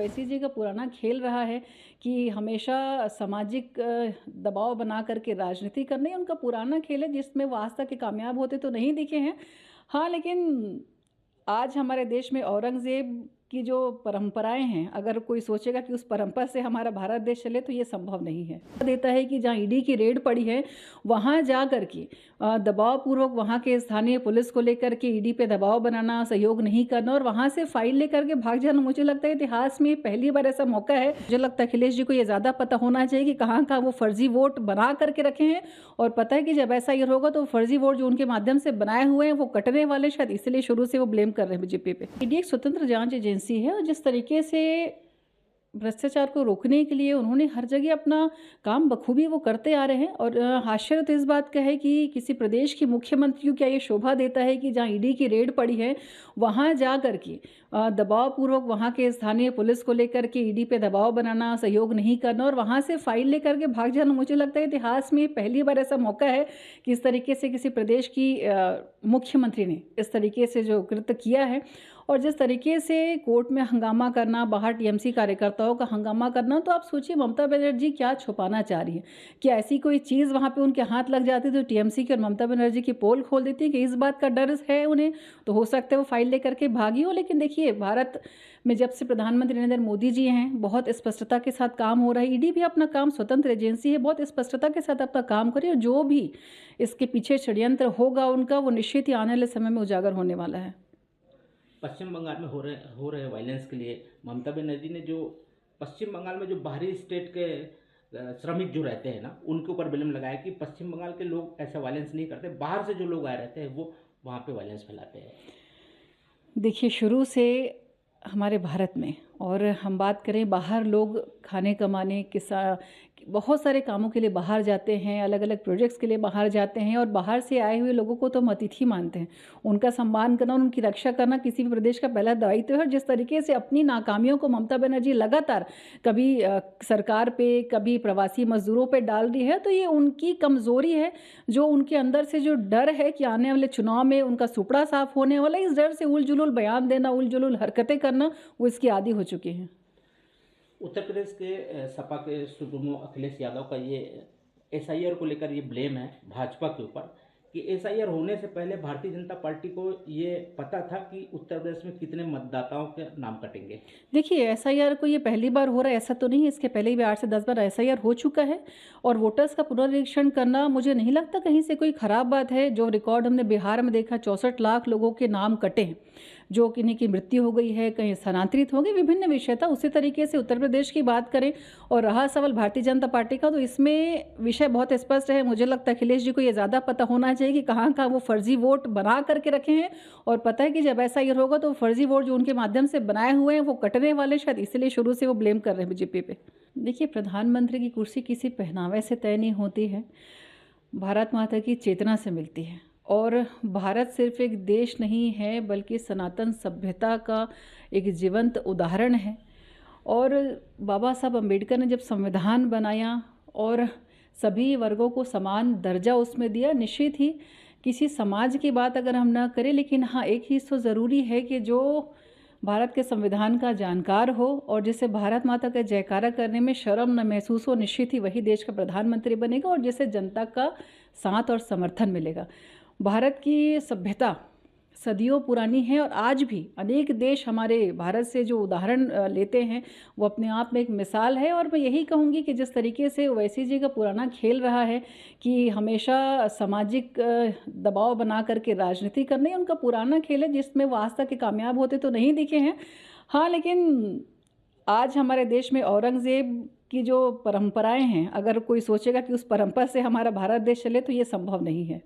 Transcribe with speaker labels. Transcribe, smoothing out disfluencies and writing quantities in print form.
Speaker 1: ओवैसी जी का पुराना खेल रहा है कि हमेशा सामाजिक दबाव बना करके राजनीति करना ही उनका पुराना खेल है, जिसमें वो आज तक के कामयाब होते तो नहीं दिखे हैं। हाँ, लेकिन आज हमारे देश में औरंगज़ेब की जो परंपराएं हैं, अगर कोई सोचेगा कि उस परंपरा से हमारा भारत देश चले तो ये संभव नहीं है। देता है कि जहाँ ईडी की रेड पड़ी है वहाँ जा कर के दबावपूर्वक वहाँ के स्थानीय पुलिस को लेकर के ईडी पे दबाव बनाना, सहयोग नहीं करना और वहाँ से फाइल लेकर के भाग जाना। मुझे लगता है इतिहास में पहली बार ऐसा मौका है। मुझे लगता है अखिलेश जी को ये ज़्यादा पता होना चाहिए कि कहाँ कहाँ वो फर्जी वोट बना करके रखे हैं, और पता है कि जब ऐसा ये होगा तो फर्जी वोट जो उनके माध्यम से बनाए हुए हैं वो कटने वाले, शायद इसलिए शुरू से वो ब्लेम कर रहे हैं बीजेपी पे। ईडी एक स्वतंत्र जांच एजेंसी है और जिस तरीके से भ्रष्टाचार को रोकने के लिए उन्होंने हर जगह अपना काम बखूबी वो करते आ रहे हैं। और आश्चर्य तो इस बात का है कि किसी प्रदेश की मुख्यमंत्री को क्या ये शोभा देता है कि जहाँ ईडी की रेड पड़ी है वहाँ जा कर के दबावपूर्वक वहाँ के स्थानीय पुलिस को लेकर के ईडी पे दबाव बनाना, सहयोग नहीं करना और वहाँ से फाइल लेकर के भाग जाना। मुझे लगता है इतिहास में पहली बार ऐसा मौका है कि इस तरीके से किसी प्रदेश की मुख्यमंत्री ने इस तरीके से जो कृत्य किया है। और जिस तरीके से कोर्ट में हंगामा करना, बाहर टीएमसी कार्यकर्ताओं का हंगामा करना, तो आप सोचिए ममता बनर्जी क्या छुपाना चाह रही है। कि ऐसी कोई चीज़ वहाँ पे उनके हाथ लग जाती तो टीएमसी की और ममता बनर्जी की पोल खोल देती कि इस बात का डर है उन्हें, तो हो सकता है वो फाइल लेकर के भागी हो। लेकिन देखिए, भारत में जब से प्रधानमंत्री नरेंद्र मोदी जी हैं, बहुत स्पष्टता के साथ काम हो रहा है। ईडी भी अपना काम, स्वतंत्र एजेंसी है, बहुत स्पष्टता के साथ अपना काम करे और जो भी इसके पीछे षड्यंत्र होगा उनका, वो निश्चित ही आने वाले समय में उजागर होने वाला है।
Speaker 2: पश्चिम बंगाल में हो रहे वायलेंस के लिए ममता बनर्जी ने जो पश्चिम बंगाल में जो बाहरी स्टेट के श्रमिक जो रहते हैं ना, उनके ऊपर ब्लेम लगाया कि पश्चिम बंगाल के लोग ऐसा वायलेंस नहीं करते, बाहर से जो लोग आए रहते हैं वो वहाँ पे वायलेंस फैलाते हैं।
Speaker 1: देखिए, शुरू से हमारे भारत में, और हम बात करें बाहर, लोग खाने कमाने बहुत सारे कामों के लिए बाहर जाते हैं, अलग अलग प्रोजेक्ट्स के लिए बाहर जाते हैं, और बाहर से आए हुए लोगों को तो हम अतिथि मानते हैं। उनका सम्मान करना, उनकी रक्षा करना किसी भी प्रदेश का पहला दायित्व है। और जिस तरीके से अपनी नाकामियों को ममता बनर्जी लगातार कभी सरकार पे, कभी प्रवासी मजदूरों पे डाल रही है, तो ये उनकी कमज़ोरी है। जो उनके अंदर से जो डर है कि आने वाले चुनाव में उनका सुपड़ा साफ होने वाला, इस डर से उलझुल बयान देना, उलझुल हरकतें करना, वो इसके आदी हो चुके हैं।
Speaker 2: उत्तर प्रदेश के सपा के सुप्रीमो अखिलेश यादव का ये एसआईआर को लेकर ये ब्लेम है भाजपा के ऊपर कि एसआईआर होने से पहले भारतीय जनता पार्टी को ये पता था कि उत्तर प्रदेश में कितने मतदाताओं के नाम कटेंगे।
Speaker 1: देखिए, एसआईआर को ये पहली बार हो रहा है ऐसा तो नहीं है, इसके पहले भी 8 से 10 बार एसआईआर हो चुका है। और वोटर्स का पुनरीक्षण करना मुझे नहीं लगता कहीं से कोई ख़राब बात है। जो रिकॉर्ड हमने बिहार में देखा, 64 लाख लोगों के नाम कटे हैं, जो किन्हीं की मृत्यु हो गई है, कहीं स्थानांतरित हो गई, विभिन्न विषय था। उसी तरीके से उत्तर प्रदेश की बात करें और रहा सवाल भारतीय जनता पार्टी का, तो इसमें विषय बहुत स्पष्ट है। मुझे लगता है अखिलेश जी को ये ज़्यादा पता होना चाहिए कि कहाँ कहाँ वो फर्जी वोट बना करके रखे हैं, और पता है कि जब ऐसा ये होगा तो फर्जी वोट जो उनके माध्यम से बनाए हुए हैं वो कटने वाले, शायद इसलिए शुरू से वो ब्लेम कर रहे हैं बीजेपी पे। देखिए, प्रधानमंत्री की कुर्सी किसी पहनावे से तय नहीं होती है, भारत माता की चेतना से मिलती है। और भारत सिर्फ एक देश नहीं है, बल्कि सनातन सभ्यता का एक जीवंत उदाहरण है। और बाबा साहब अम्बेडकर ने जब संविधान बनाया और सभी वर्गों को समान दर्जा उसमें दिया, निश्चित ही किसी समाज की बात अगर हम ना करें, लेकिन हाँ, एक चीज़ तो ज़रूरी है कि जो भारत के संविधान का जानकार हो और जिसे भारत माता का जयकारा करने में शर्म न महसूस हो, निश्चित ही वही देश का प्रधानमंत्री बनेगा और जिसे जनता का साथ और समर्थन मिलेगा। भारत की सभ्यता सदियों पुरानी है और आज भी अनेक देश हमारे भारत से जो उदाहरण लेते हैं वो अपने आप में एक मिसाल है। और मैं यही कहूँगी कि जिस तरीके से ओवैसी जी का पुराना खेल रहा है कि हमेशा सामाजिक दबाव बना करके राजनीति करना ही उनका पुराना खेल है, जिसमें वो आज तक के कामयाब होते तो नहीं दिखे हैं। हाँ, लेकिन आज हमारे देश में औरंगज़ेब की जो परंपराएं हैं, अगर कोई सोचेगा कि उस परंपरा से हमारा भारत देश चले तो ये संभव नहीं है।